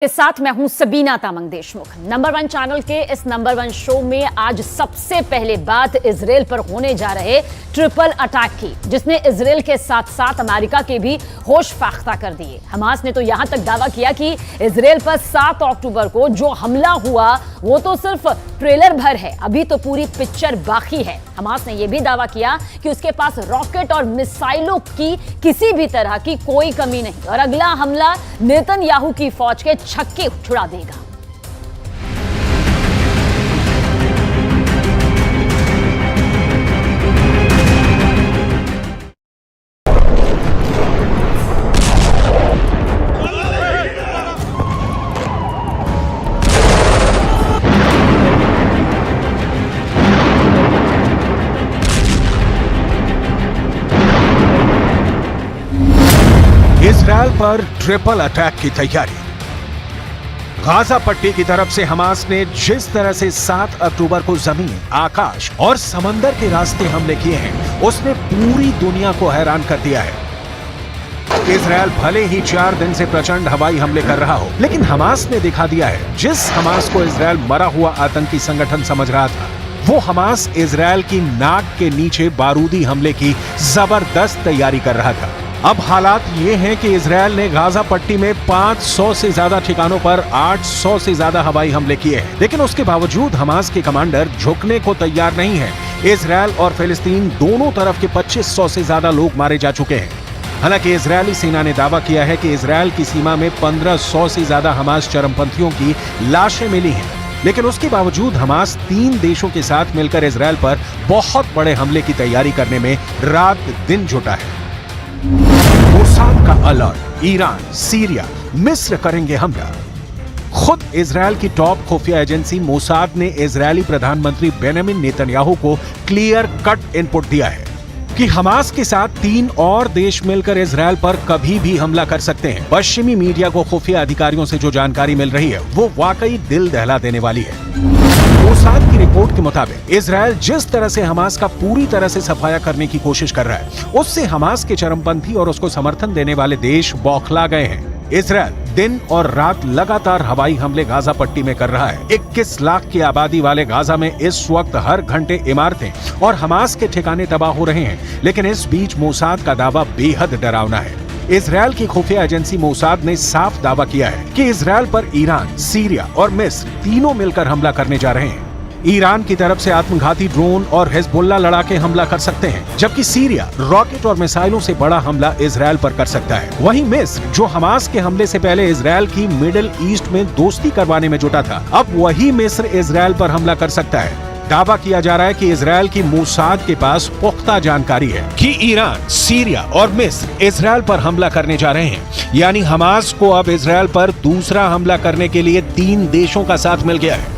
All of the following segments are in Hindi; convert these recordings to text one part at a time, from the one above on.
के साथ मैं हूं सबीना तामंग देशमुख। नंबर 1 चैनल के इस नंबर 1 शो में आज सबसे पहले बात इजराइल पर होने जा रहे ट्रिपल अटैक की, जिसने इजराइल के साथ साथ अमेरिका के भी होश फाख्ता कर दिए। हमास ने तो यहां तक दावा किया कि इजराइल पर 7 अक्टूबर को जो हमला हुआ वो तो सिर्फ ट्रेलर भर है, अभी तो पूरी पिक्चर बाकी है। हमास ने यह भी दावा किया कि उसके पास रॉकेट और मिसाइलों की किसी भी तरह की कोई कमी नहीं और अगला हमला नेतन्याहू की फौज के छक्के छुड़ा देगा। इजराइल पर ट्रिपल अटैक की तैयारी। गाजा पट्टी की तरफ से हमास ने जिस तरह से 7 अक्टूबर को जमीन, आकाश और समंदर के रास्ते हमले किए हैं, उसने पूरी दुनिया को हैरान कर दिया है। इजराइल भले ही 4 दिन से प्रचंड हवाई हमले कर रहा हो, लेकिन हमास ने दिखा दिया है, जिस हमास को इजराइल मरा हुआ आतंकी संगठन समझ रहा था, वो हमास इजराइल की नाक के नीचे बारूदी हमले की जबरदस्त तैयारी कर रहा था। अब हालात ये हैं कि इजराइल ने गाजा पट्टी में 500 से ज्यादा ठिकानों पर 800 से ज्यादा हवाई हमले किए हैं, लेकिन उसके बावजूद हमास के कमांडर झुकने को तैयार नहीं है। इजराइल और फिलिस्तीन दोनों तरफ के 2500 से ज्यादा लोग मारे जा चुके हैं। हालांकि इजरायली सेना ने दावा किया है कि इजराइल की सीमा में 1500 से ज्यादा हमास चरमपंथियों की लाशें मिली हैं, लेकिन उसके बावजूद हमास 3 देशों के साथ मिलकर इजराइल पर बहुत बड़े हमले की तैयारी करने में रात दिन जुटा है। मोसाद का अलर्ट, ईरान, सीरिया, मिस्र करेंगे हमला। खुद इजराइल की टॉप खुफिया एजेंसी मोसाद ने इजरायली प्रधानमंत्री बेंजामिन नेतन्याहू को क्लियर कट इनपुट दिया है कि हमास के साथ 3 और देश मिलकर इजराइल पर कभी भी हमला कर सकते हैं। पश्चिमी मीडिया को खुफिया अधिकारियों से जो जानकारी मिल रही है वो वाकई दिल दहला देने वाली है। मोसाद की रिपोर्ट के मुताबिक इजराइल जिस तरह से हमास का पूरी तरह से सफाया करने की कोशिश कर रहा है, उससे हमास के चरमपंथी और उसको समर्थन देने वाले देश बौखला गए हैं। इजराइल दिन और रात लगातार हवाई हमले गाजा पट्टी में कर रहा है। 21 लाख की आबादी वाले गाजा में इस वक्त हर घंटे इमारतें और हमास के ठिकाने तबाह हो रहे हैं, लेकिन इस बीच मोसाद का दावा बेहद डरावना है। इजराइल की खुफिया एजेंसी मोसाद ने साफ दावा किया है कि इजराइल पर ईरान, सीरिया और मिस्र तीनों मिलकर हमला करने जा रहे हैं। ईरान की तरफ से आत्मघाती ड्रोन और हिजबुल्लाह लड़ाके हमला कर सकते हैं, जबकि सीरिया रॉकेट और मिसाइलों से बड़ा हमला इजराइल पर कर सकता है। वहीं मिस्र, जो हमास के हमले से पहले इजराइल की मिडिल ईस्ट में दोस्ती करवाने में जुटा था, अब वही मिस्र इजराइल पर हमला कर सकता है। दावा किया जा रहा है कि इजराइल की मोसाद के पास पुख्ता जानकारी है कि ईरान, सीरिया और मिस्र इजराइल पर हमला करने जा रहे हैं। यानी हमास को अब इजराइल पर दूसरा हमला करने के लिए 3 देशों का साथ मिल गया है।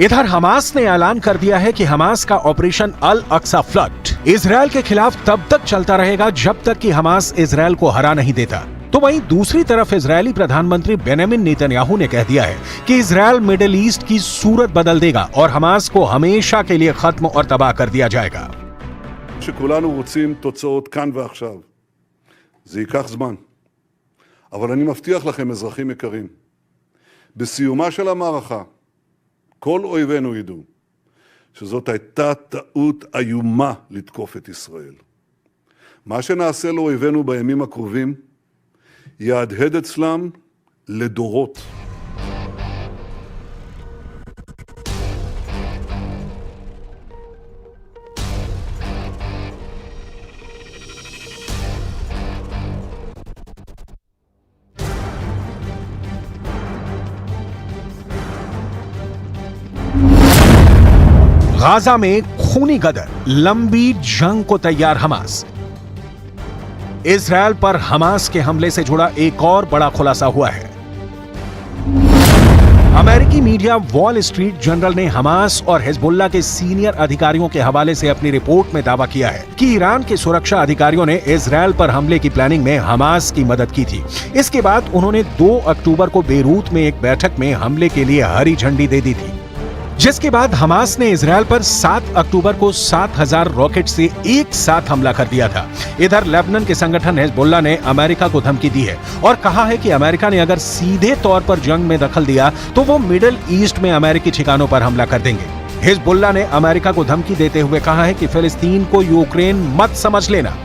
इधर हमास ने ऐलान कर दिया है कि हमास का ऑपरेशन अल अक्सा फ्लड इजराइल के खिलाफ तब तक चलता रहेगा जब तक कि हमास इजराइल को हरा नहीं देता। तो वहीं दूसरी तरफ इजरायली प्रधानमंत्री बेंजामिन नेतन्याहू ने कह दिया है कि इजराइल मिडिल ईस्ट की सूरत बदल देगा और हमास को हमेशा के लिए खत्म और तबाह कर दिया जाएगा। שכולנו רוצים תוצאות כאן ועכשיו. זה ייקח זמן. אבל אני מבטיח לכם, אזרחים יקרים, בסיומה של המערכה, כל אויבינו ידעו שזאת הייתה טעות איומה לתקוף את ישראל. מה שנעשה לאויבינו בימים הקרובים יהדהד אצלם לדורות. गाजा में खूनी गदर, लंबी जंग को तैयार हमास। इजराइल पर हमास के हमले से जुड़ा एक और बड़ा खुलासा हुआ है। अमेरिकी मीडिया वॉल स्ट्रीट जर्नल ने हमास और हिजबुल्लाह के सीनियर अधिकारियों के हवाले से अपनी रिपोर्ट में दावा किया है कि ईरान के सुरक्षा अधिकारियों ने इजरायल पर हमले की प्लानिंग में हमास की मदद की थी। इसके बाद उन्होंने 2 अक्टूबर को बेरूत में एक बैठक में हमले के लिए हरी झंडी दे दी थी, जिसके बाद हमास ने इजरायल पर 7 अक्टूबर को 7000 रॉकेट से एक साथ हमला कर दिया था। इधर लेबनान के संगठन हिजबुल्लाह ने अमेरिका को धमकी दी है और कहा है कि अमेरिका ने अगर सीधे तौर पर जंग में दखल दिया तो वो मिडिल ईस्ट में अमेरिकी ठिकानों पर हमला कर देंगे। हिजबुल्लाह ने अमेरिका को धमकी देते हुए कहा है कि फिलिस्तीन को यूक्रेन मत समझ लेना।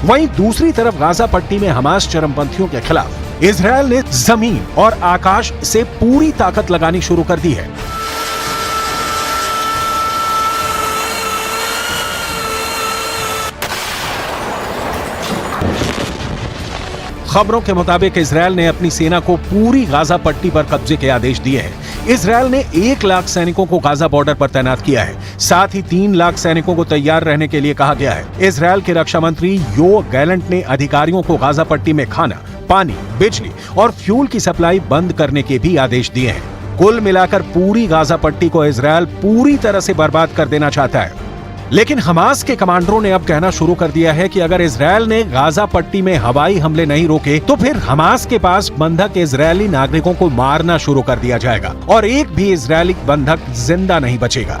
वहीं दूसरी तरफ गाजा पट्टी में हमास चरमपंथियों के खिलाफ इजरायल ने जमीन और आकाश से पूरी ताकत लगानी शुरू कर दी है। खबरों के मुताबिक इजरायल ने अपनी सेना को पूरी गाजा पट्टी पर कब्जे के आदेश दिए हैं। इजरायल ने 1 लाख सैनिकों को गाजा बॉर्डर पर तैनात किया है। साथ ही 3 लाख सैनिकों को तैयार रहने के लिए कहा गया है। इजरायल के रक्षा मंत्री योव गैलेंट ने अधिकारियों को गाजा पट्टी में खाना, पानी, बिजली और फ्यूल की सप्लाई बंद करने के भी आदेश दिए हैं। कुल मिलाकर पूरी गाजा पट्टी को इजरायल पूरी तरह से बर्बाद कर देना चाहता है। लेकिन हमास के कमांडरों ने अब कहना शुरू कर दिया है कि अगर इजरायल ने गाजा पट्टी में हवाई हमले नहीं रोके तो फिर हमास के पास बंधक इजरायली नागरिकों को मारना शुरू कर दिया जाएगा और एक भी इजरायली बंधक जिंदा नहीं बचेगा।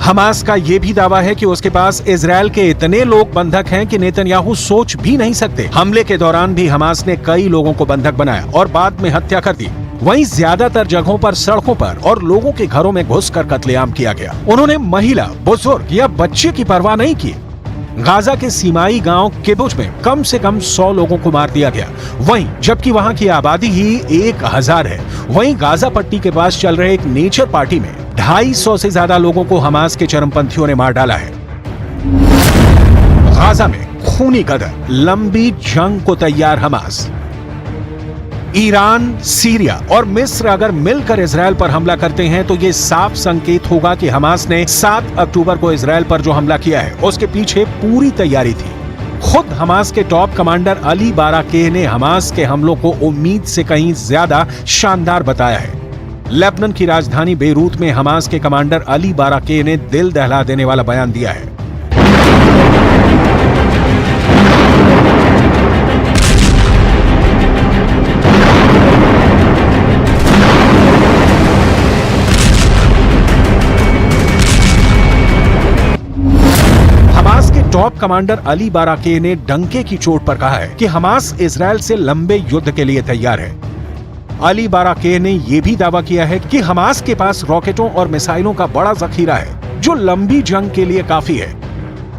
हमास का यह भी दावा है कि उसके पास इजरायल के इतने लोग बंधक हैं कि नेतन्याहू सोच भी नहीं सकते। हमले के दौरान भी हमास ने कई लोगों को बंधक बनाया और बाद में हत्या कर दी। वहीं ज्यादातर जगहों पर सड़कों पर और लोगों के घरों में घुसकर कत्लेआम किया गया। उन्होंने महिला, बुजुर्ग या बच्चे की परवाह नहीं की। गाजा के सीमाई गांव किबुत्ज में कम से कम 100 लोगों को मार दिया गया, वहीं जबकि वहां की आबादी ही 1000 है। वहीं गाजा पट्टी के पास चल रहे एक नेचर पार्टी में 250 से ज्यादा लोगों को हमास के चरमपंथियों ने मार डाला है। गाजा में खूनी कदर, लंबी जंग को तैयार हमास। ईरान, सीरिया और मिस्र अगर मिलकर इजरायल पर हमला करते हैं तो ये साफ संकेत होगा कि हमास ने 7 अक्टूबर को इजरायल पर जो हमला किया है उसके पीछे पूरी तैयारी थी। खुद हमास के टॉप कमांडर अली बाराकेह ने हमास के हमलों को उम्मीद से कहीं ज्यादा शानदार बताया है। लेबनान की राजधानी बेरूत में हमास के कमांडर अली बाराकेह ने दिल दहला देने वाला बयान दिया है। हमास के टॉप कमांडर अली बाराकेह ने डंके की चोट पर कहा है कि हमास इजरायल से लंबे युद्ध के लिए तैयार है। अली बाराकेह ने यह भी दावा किया है कि हमास के पास रॉकेटों और मिसाइलों का बड़ा जखीरा है जो लंबी जंग के लिए काफी है।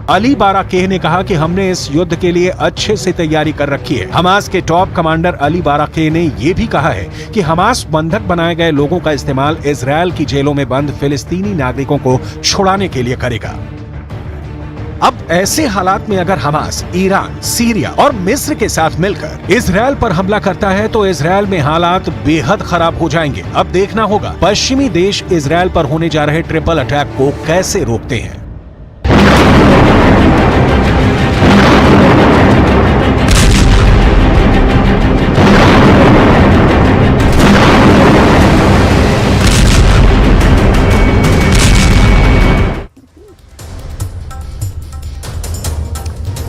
अली बाराकेह ने कहा कि हमने इस युद्ध के लिए अच्छे से तैयारी कर रखी है। हमास के टॉप कमांडर अली बाराकेह ने यह भी कहा है कि हमास बंधक बनाए गए लोगों का इस्तेमाल इजरायल की जेलों में बंद फिलिस्तीनी नागरिकों को छुड़ाने के लिए करेगा। अब ऐसे हालात में अगर हमास ईरान, सीरिया और मिस्र के साथ मिलकर इजरायल पर हमला करता है तो इजरायल में हालात बेहद खराब हो जाएंगे। अब देखना होगा पश्चिमी देश इजरायल पर होने जा रहे ट्रिपल अटैक को कैसे रोकते हैं।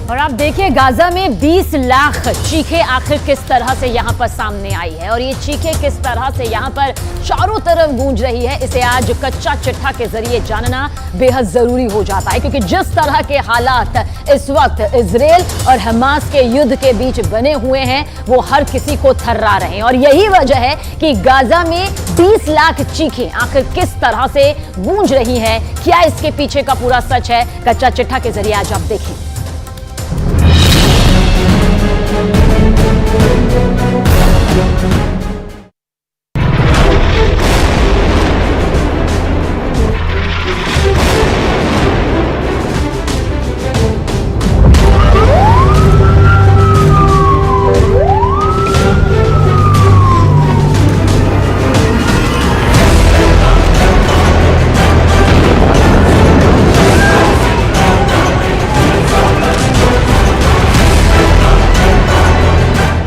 और आप देखिए गाजा में 20 लाख चीखें आखिर किस तरह से यहां पर सामने आई है और ये चीखें किस तरह से यहां पर चारों तरफ गूंज रही है, इसे आज कच्चा चिट्ठा के जरिए जानना बेहद जरूरी हो जाता है, क्योंकि जिस तरह के हालात इस वक्त इजराइल और हमास के युद्ध के बीच बने हुए हैं वो हर किसी को थर्रा रहे हैं। और यही वजह है कि गाजा में 20 लाख चीखें आखिर किस तरह से गूंज रही है, क्या इसके पीछे का पूरा सच है, कच्चा चिट्ठा के जरिए आज आप देखें।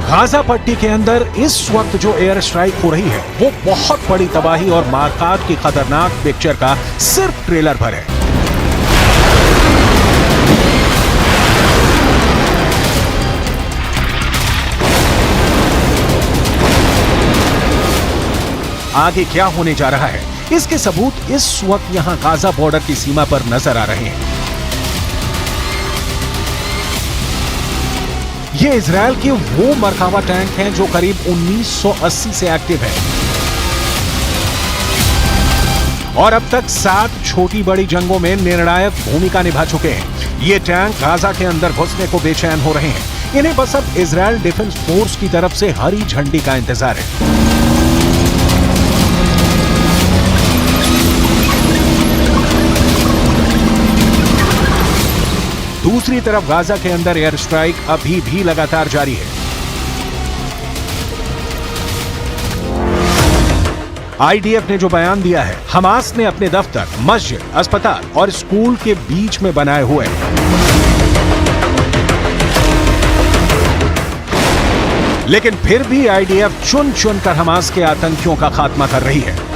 गाजा पट्टी के अंदर इस वक्त जो एयर स्ट्राइक हो रही है वो बहुत बड़ी तबाही और मारकाट की खतरनाक पिक्चर का सिर्फ ट्रेलर भर है। आगे क्या होने जा रहा है इसके सबूत इस वक्त यहां गाजा बॉर्डर की सीमा पर नजर आ रहे हैं। ये इजराइल के वो मरकावा टैंक हैं जो करीब 1980 से एक्टिव है और अब तक 7 छोटी बड़ी जंगों में निर्णायक भूमिका निभा चुके हैं। ये टैंक गाजा के अंदर घुसने को बेचैन हो रहे हैं। इन्हें बस अब इजराइल डिफेंस फोर्स की तरफ से हरी झंडी का इंतजार है। दूसरी तरफ गाजा के अंदर एयर स्ट्राइक अभी भी लगातार जारी है। आईडीएफ ने जो बयान दिया है, हमास ने अपने दफ्तर, मस्जिद, अस्पताल और स्कूल के बीच में बनाए हुए हैं। लेकिन फिर भी आईडीएफ चुन चुन कर हमास के आतंकियों का खात्मा कर रही है।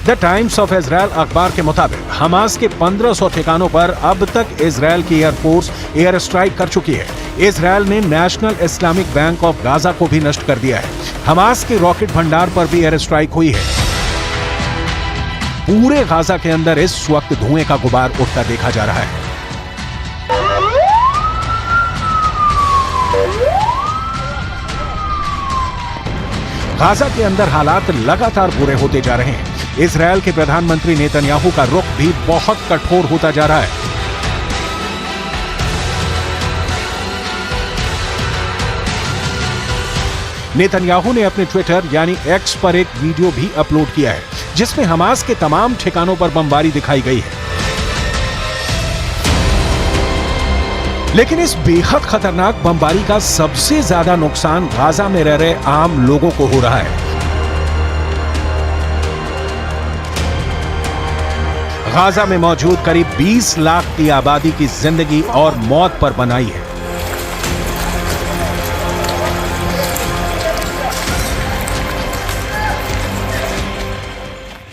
द टाइम्स ऑफ इजराइल अखबार के मुताबिक हमास के 1500 ठिकानों पर अब तक इजराइल की एयरफोर्स एयर स्ट्राइक कर चुकी है। इजराइल ने national Islamic bank of Gaza को भी नष्ट कर दिया है। हमास के रॉकेट भंडार पर भी एयर स्ट्राइक हुई है। पूरे गाजा के अंदर इस वक्त धुएं का गुबार उठता देखा जा रहा है। गाजा के अंदर हालात लगातार बुरे होते जा रहे हैं। इजराइल के प्रधानमंत्री नेतन्याहू का रुख भी बहुत कठोर होता जा रहा है। नेतन्याहू ने अपने ट्विटर यानी एक्स पर एक वीडियो भी अपलोड किया है जिसमें हमास के तमाम ठिकानों पर बमबारी दिखाई गई है। लेकिन इस बेहद खतरनाक बमबारी का सबसे ज्यादा नुकसान गाजा में रह रहे आम लोगों को हो रहा है। गाजा में मौजूद करीब 20 लाख की आबादी की जिंदगी और मौत पर बनाई है।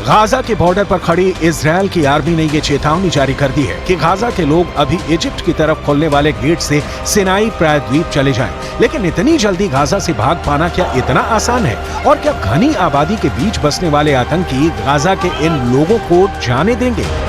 गाजा के बॉर्डर पर खड़ी इजराइल की आर्मी ने यह चेतावनी जारी कर दी है कि गाजा के लोग अभी इजिप्ट की तरफ खुलने वाले गेट से सिनाई प्रायद्वीप चले जाएं। लेकिन इतनी जल्दी गाजा से भाग पाना क्या इतना आसान है? और क्या घनी आबादी के बीच बसने वाले आतंकी गाजा के इन लोगों को जाने देंगे?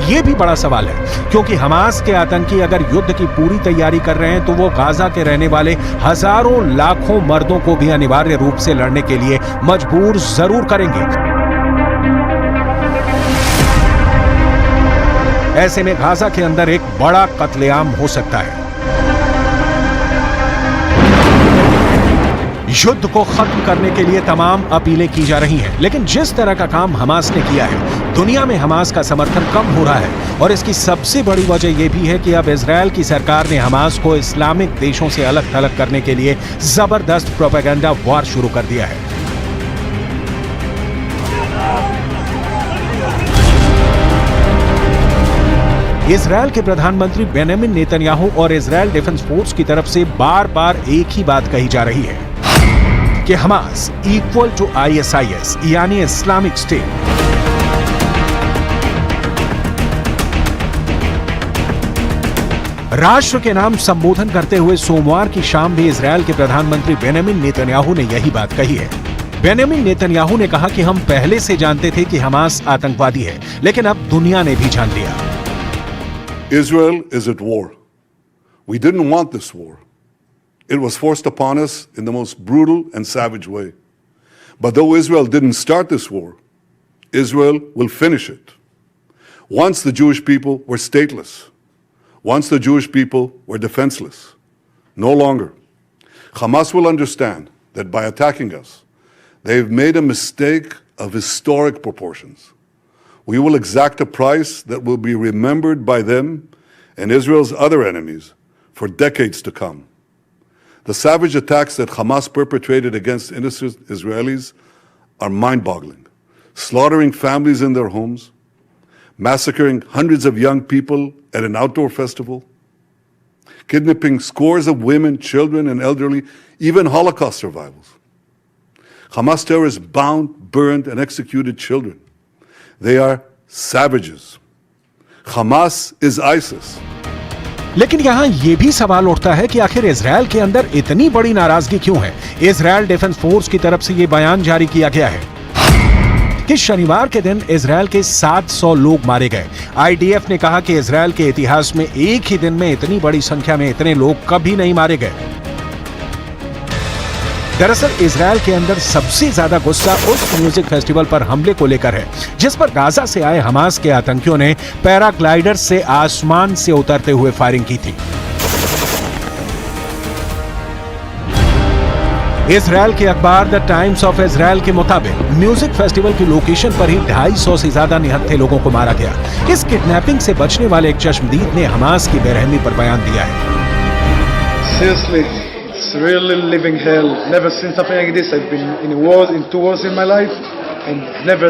ये भी बड़ा सवाल है, क्योंकि हमास के आतंकी अगर युद्ध की पूरी तैयारी कर रहे हैं तो वो गाजा के रहने वाले हजारों लाखों मर्दों को भी अनिवार्य रूप से लड़ने के लिए मजबूर जरूर करेंगे। ऐसे में गाजा के अंदर एक बड़ा कत्लेआम हो सकता है। युद्ध को खत्म करने के लिए तमाम अपीलें की जा रही हैं, लेकिन जिस तरह का काम हमास ने किया है, दुनिया में हमास का समर्थन कम हो रहा है। और इसकी सबसे बड़ी वजह यह भी है कि अब इजराइल की सरकार ने हमास को इस्लामिक देशों से अलग थलग करने के लिए जबरदस्त प्रोपेगेंडा वॉर शुरू कर दिया है। इजरायल के प्रधानमंत्री बेंजामिन नेतन्याहू और इजरायल डिफेंस फोर्स की तरफ से बार बार एक ही बात कही जा रही है कि हमास इक्वल टू ISIS यानी इस्लामिक स्टेट। राष्ट्र के नाम संबोधन करते हुए सोमवार की शाम भी इजरायल के प्रधानमंत्री बेंजामिन नेतन्याहू ने यही बात कही है। बेंजामिन नेतन्याहू ने कहा कि हम पहले से जानते थे कि हमास आतंकवादी है, लेकिन अब दुनिया ने भी जान लिया। Israel is at war. We didn't want this war. It was forced upon us in the most brutal and savage way. But though Israel didn't start this war, Israel will finish it. Once the Jewish people were stateless. Once the Jewish people were defenseless. No longer. Hamas will understand that by attacking us, they've made a mistake of historic proportions. We will exact a price that will be remembered by them and Israel's other enemies for decades to come. The savage attacks that Hamas perpetrated against innocent Israelis are mind-boggling, slaughtering families in their homes, massacring hundreds of young people at an outdoor festival, kidnapping scores of women, children, and elderly, even Holocaust survivors. Hamas terrorists bound, burned, and executed children. They are savages. Hamas is ISIS. लेकिन यहाँ ये भी सवाल उठता है कि आखिर इजरायल के अंदर इतनी बड़ी नाराजगी क्यों है। इजरायल डिफेंस फोर्स की तरफ से ये बयान जारी किया गया है कि शनिवार के दिन इजरायल के 700 लोग मारे गए। IDF ने कहा कि इजरायल के इतिहास में एक ही दिन में इतनी बड़ी संख्या में इतने लोग कभी नहीं मारे गए। दरअसल इजरायल के अंदर सबसे ज्यादा गुस्सा उस म्यूजिक फेस्टिवल पर हमले को लेकर है जिस पर गाजा से आए हमास के आतंकियों ने पैराग्लाइडर से आसमान से उतरते हुए फायरिंग की थी। इजरायल के अखबार द टाइम्स ऑफ इजरायल के मुताबिक म्यूजिक फेस्टिवल की लोकेशन पर ही 250 से ज्यादा निहत्थे लोगों को मारा गया। इस किडनैपिंग से बचने वाले एक चश्मदीद ने हमास की बेरहमी पर बयान दिया है। Seriously, it's really living hell. Never seen something like this. I've been in wars, in 2 wars in my life, and never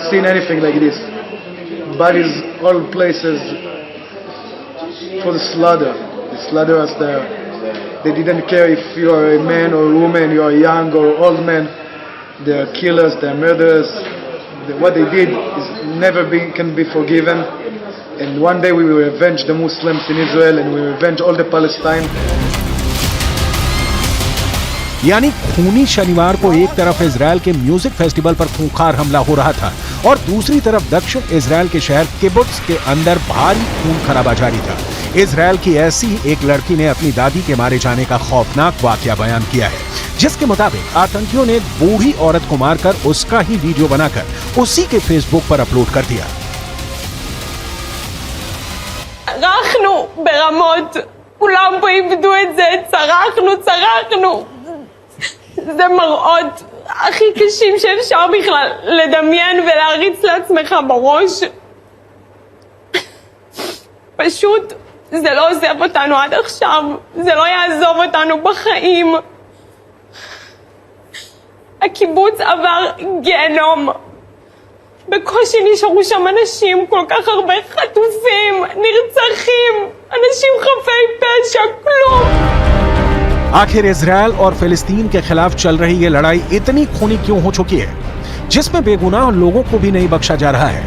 seen anything like this. Bodies, all places for the slaughter. They slaughter us there. They didn't care if you are a man or a woman, you are young or old man. They are killers, they are murderers. What they did is can be forgiven. And one day we will revenge the Muslims in Israel and we will revenge all the Palestine. यानी खूनी शनिवार को एक तरफ इजरायल के म्यूजिक फेस्टिवल पर खूंखार हमला हो रहा था और दूसरी तरफ दक्षिण इजरायल के शहर किबुत्ज के अंदर भारी खून खराबा जारी था। इजरायल की ऐसी ही एक लड़की ने अपनी दादी के मारे जाने का खौफनाक वाकया बयान किया है, जिसके मुताबिक आतंकियों ने एक बूढ़ी औरत को मारकर उसका ही वीडियो बनाकर उसी के फेसबुक पर अपलोड कर दिया। צרחנו ברמות, כולם פה איבדו את זה, צרחנו. זה מראות הכי קשים שאפשר בכלל לדמיין ולהריץ לעצמך בראש. פשוט זה לא עוזב אותנו עד עכשיו, זה לא יעזוב אותנו בחיים. הקיבוץ עבר גיהנום. בקושי נשארו שם אנשים, כל כך הרבה חטופים, נרצחים, אנשים חפי פשע, כלום. आखिर इजरायल और फिलिस्तीन के खिलाफ चल रही ये लड़ाई इतनी खूनी क्यों हो चुकी है, जिसमें बेगुनाह लोगों को भी नहीं बख्शा जा रहा है।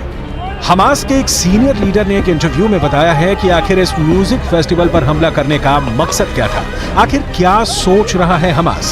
हमास के एक सीनियर लीडर ने एक इंटरव्यू में बताया है कि आखिर इस म्यूजिक फेस्टिवल पर हमला करने का मकसद क्या था, आखिर क्या सोच रहा है हमास।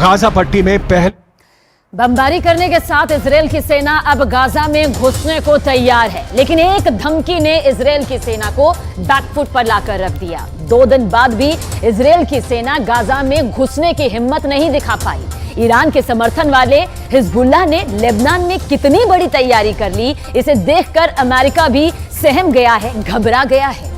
गाजा पट्टी में पहले बमबारी करने के साथ इजरायल की सेना अब गाजा में घुसने को तैयार है, लेकिन एक धमकी ने इजरायल की सेना को बैकफुट पर लाकर रख दिया। 2 दिन बाद भी इजरायल की सेना गाजा में घुसने की हिम्मत नहीं दिखा पाई। ईरान के समर्थन वाले हिजबुल्लाह ने लेबनान में कितनी बड़ी तैयारी कर ली, इसे देखकर अमेरिका भी सहम गया है, घबरा गया है।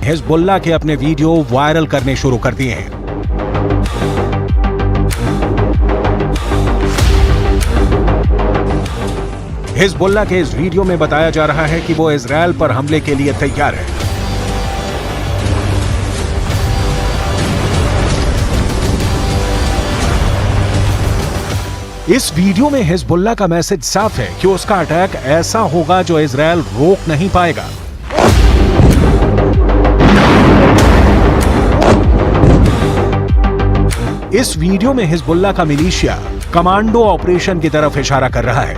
हिजबुल्लाह के अपने वीडियो वायरल करने शुरू कर दिए हैं। हिजबुल्लाह के इस वीडियो में बताया जा रहा है कि वो इजरायल पर हमले के लिए तैयार है। इस वीडियो में हिजबुल्लाह का मैसेज साफ है कि उसका अटैक ऐसा होगा जो इजरायल रोक नहीं पाएगा। इस वीडियो में हिजबुल्लाह का मिलिशिया कमांडो ऑपरेशन की तरफ इशारा कर रहा है।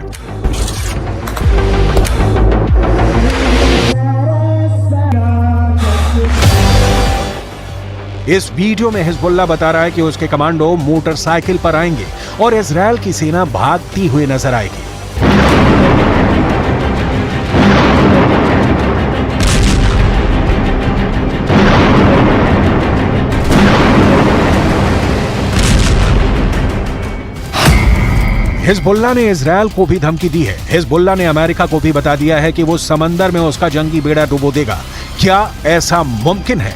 इस वीडियो में हिजबुल्लाह बता रहा है कि उसके कमांडो मोटरसाइकिल पर आएंगे और इजरायल की सेना भागती हुई नजर आएगी। हिजबुल्लाह ने इजरायल को भी धमकी दी है। हिजबुल्लाह ने अमेरिका को भी बता दिया है कि वो समंदर में उसका जंगी बेड़ा डुबो देगा। क्या ऐसा मुमकिन है?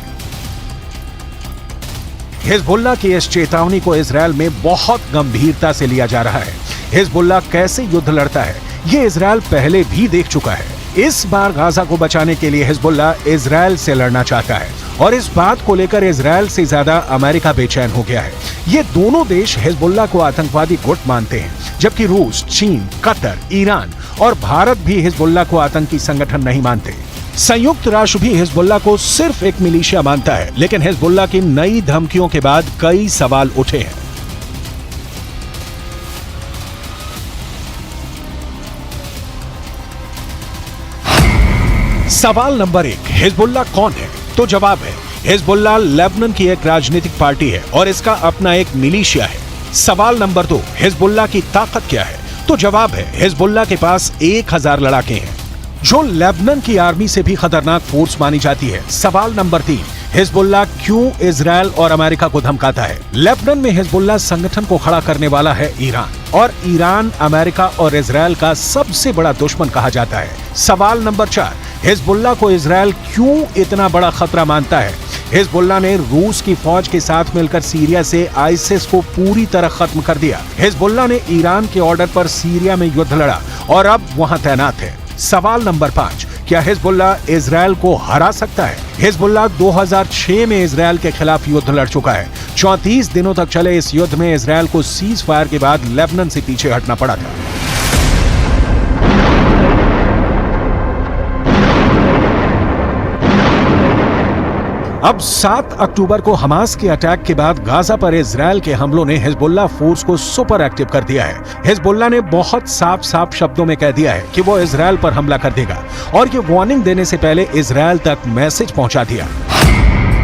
हिजबुल्लाह की इस चेतावनी को इजरायल में बहुत गंभीरता से लिया जा रहा है। हिजबुल्लाह कैसे युद्ध लड़ता है ये इजरायल पहले भी देख चुका है। इस बार गाजा को बचाने के लिए हिजबुल्लाह इजरायल से लड़ना चाहता है और इस बात को लेकर इजरायल से ज्यादा अमेरिका बेचैन हो गया है। ये दोनों देश हिजबुल्लाह को आतंकवादी गुट मानते हैं, जबकि रूस, चीन, कतर, ईरान और भारत भी हिजबुल्लाह को आतंकी संगठन नहीं मानते। संयुक्त राष्ट्र भी हिजबुल्लाह को सिर्फ एक मिलिशिया मानता है, लेकिन हिजबुल्लाह की नई धमकियों के बाद कई सवाल उठे हैं। सवाल नंबर 1, हिजबुल्लाह कौन है? तो जवाब है, हिजबुल्लाह लेबनान की एक राजनीतिक पार्टी है और इसका अपना एक मिलिशिया है। सवाल नंबर 2, हिजबुल्लाह की ताकत क्या है? तो जवाब है, हिजबुल्लाह के पास 1000 लड़ाके हैं, जो लेबनान की आर्मी से भी खतरनाक फोर्स मानी जाती है। सवाल नंबर 3, हिजबुल्लाह क्यों इजरायल और अमेरिका को धमकाता है? लेबनान में हिजबुल्लाह संगठन को खड़ा करने वाला है ईरान, और ईरान अमेरिका और इजरायल का सबसे बड़ा दुश्मन कहा जाता है। सवाल नंबर 4, हिजबुल्लाह को इजरायल क्यों इतना बड़ा खतरा मानता है? हिजबुल्लाह ने रूस की फौज के साथ मिलकर सीरिया से आईसिस को पूरी तरह खत्म कर दिया। हिजबुल्लाह ने ईरान के ऑर्डर पर सीरिया में युद्ध लड़ा और अब वहां तैनात है। सवाल नंबर 5, क्या हिजबुल्लाह इजरायल को हरा सकता है? हिजबुल्लाह 2006 में इजरायल के खिलाफ युद्ध लड़ चुका है। 34 दिनों तक चले इस युद्ध में इजरायल को सीज फायर के बाद लेबनान से पीछे हटना पड़ा था। अब 7 अक्टूबर को हमास के अटैक के बाद गाजा पर इजरायल के हमलों ने हिजबुल्लाह फोर्स को सुपर एक्टिव कर दिया है। हिजबुल्लाह ने बहुत साफ शब्दों में कह दिया है कि वो इजरायल पर हमला कर देगा और ये वार्निंग देने से पहले इजरायल तक मैसेज पहुंचा दिया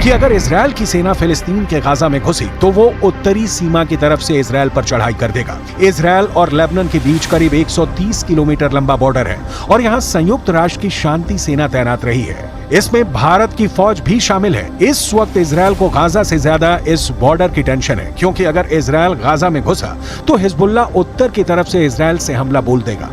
कि अगर इजरायल की सेना फिलिस्तीन के गाजा में घुसी तो वो उत्तरी सीमा की तरफ से इजरायल पर चढ़ाई कर देगा। इजरायल और लेबनान के बीच करीब 130 किलोमीटर लंबा बॉर्डर है और यहाँ संयुक्त राष्ट्र की शांति सेना तैनात रही है। इसमें भारत की फौज भी शामिल है। इस वक्त इजरायल को गाजा से ज्यादा इस बॉर्डर की टेंशन है, क्योंकि अगर इजरायल गाजा में घुसा तो हिजबुल्लाह उत्तर की तरफ से इजरायल से हमला बोल देगा।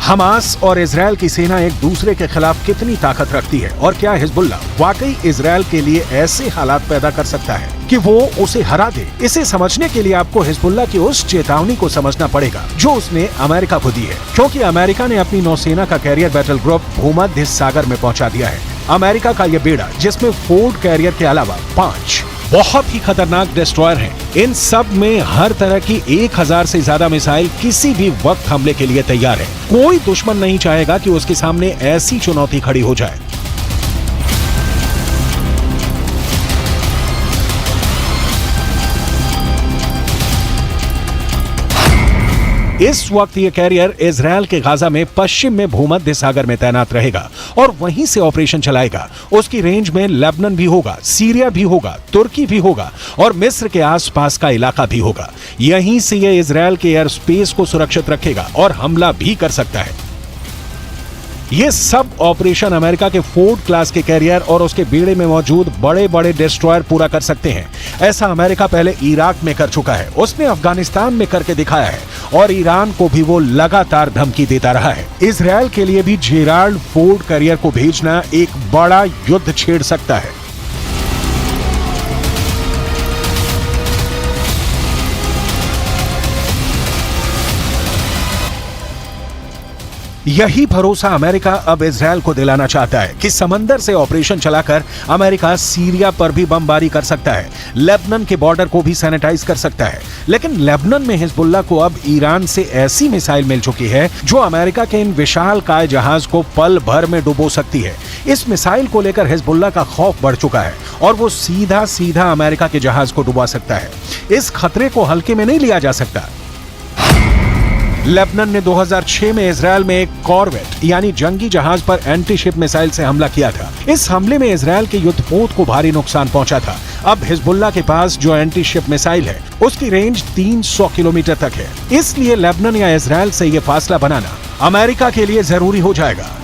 हमास और इजरायल की सेना एक दूसरे के खिलाफ कितनी ताकत रखती है और क्या हिजबुल्लाह वाकई इजरायल के लिए ऐसे हालात पैदा कर सकता है कि वो उसे हरा दे? इसे समझने के लिए आपको हिजबुल्लाह की उस चेतावनी को समझना पड़ेगा जो उसने अमेरिका को दी है, क्योंकि अमेरिका ने अपनी नौसेना का कैरियर बैटल ग्रुप भूमध्य सागर में पहुंचा दिया है। अमेरिका का यह बेड़ा, जिसमें फोर्ड कैरियर के अलावा 5 बहुत ही खतरनाक डिस्ट्रॉयर हैं। इन सब में हर तरह की 1000 से ज्यादा मिसाइल किसी भी वक्त हमले के लिए तैयार है। कोई दुश्मन नहीं चाहेगा कि उसके सामने ऐसी चुनौती खड़ी हो जाए। इस वक्त ये कैरियर इजरायल के गाजा में पश्चिम में भूमध्य सागर में तैनात रहेगा और वहीं से ऑपरेशन चलाएगा। उसकी रेंज में लेबनान भी होगा, सीरिया भी होगा, तुर्की भी होगा और मिस्र के आसपास का इलाका भी होगा। यहीं से ये इजरायल के एयर स्पेस को सुरक्षित रखेगा और हमला भी कर सकता है। ये सब ऑपरेशन अमेरिका के फोर्ड क्लास के कैरियर और उसके बेड़े में मौजूद बड़े बड़े डिस्ट्रॉयर पूरा कर सकते हैं। ऐसा अमेरिका पहले इराक में कर चुका है, उसने अफगानिस्तान में करके दिखाया है और ईरान को भी वो लगातार धमकी देता रहा है। इजरायल के लिए भी जेराल्ड फोर्ड कैरियर को भेजना एक बड़ा युद्ध छेड़ सकता है। यही भरोसा अमेरिका अब इजरायल को दिलाना चाहता है कि समंदर से ऑपरेशन चलाकर अमेरिका सीरिया पर भी बमबारी कर सकता है, लेबनान के बॉर्डर को भी सैनिटाइज कर सकता है। लेकिन लेबनान में हिजबुल्लाह को अब ईरान से ऐसी मिसाइल मिल चुकी है जो अमेरिका के इन विशालकाय जहाज को पल भर में डुबो सकती है। इस मिसाइल को लेकर हिजबुल्लाह का खौफ बढ़ चुका है और वो सीधा सीधा अमेरिका के जहाज को डुबा सकता है। इस खतरे को हल्के में नहीं लिया जा सकता। लेबनान ने 2006 में इजरायल में एक कॉर्वेट यानी जंगी जहाज पर एंटी शिप मिसाइल से हमला किया था। इस हमले में इजरायल के युद्धपोत को भारी नुकसान पहुंचा था। अब हिजबुल्लाह के पास जो एंटी शिप मिसाइल है उसकी रेंज 300 किलोमीटर तक है। इसलिए लेबनान या इजरायल से यह फासला बनाना अमेरिका के लिए जरूरी हो जाएगा।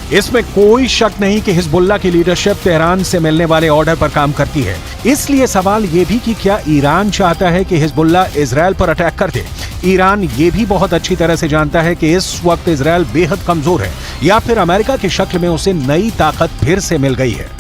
इसमें कोई शक नहीं कि हिजबुल्लाह की लीडरशिप तेहरान से मिलने वाले ऑर्डर पर काम करती है। इसलिए सवाल यह भी कि क्या ईरान चाहता है कि हिजबुल्लाह इजरायल पर अटैक कर दे। ईरान ये भी बहुत अच्छी तरह से जानता है कि इस वक्त इजरायल बेहद कमजोर है या फिर अमेरिका की शक्ल में उसे नई ताकत फिर से मिल गई है।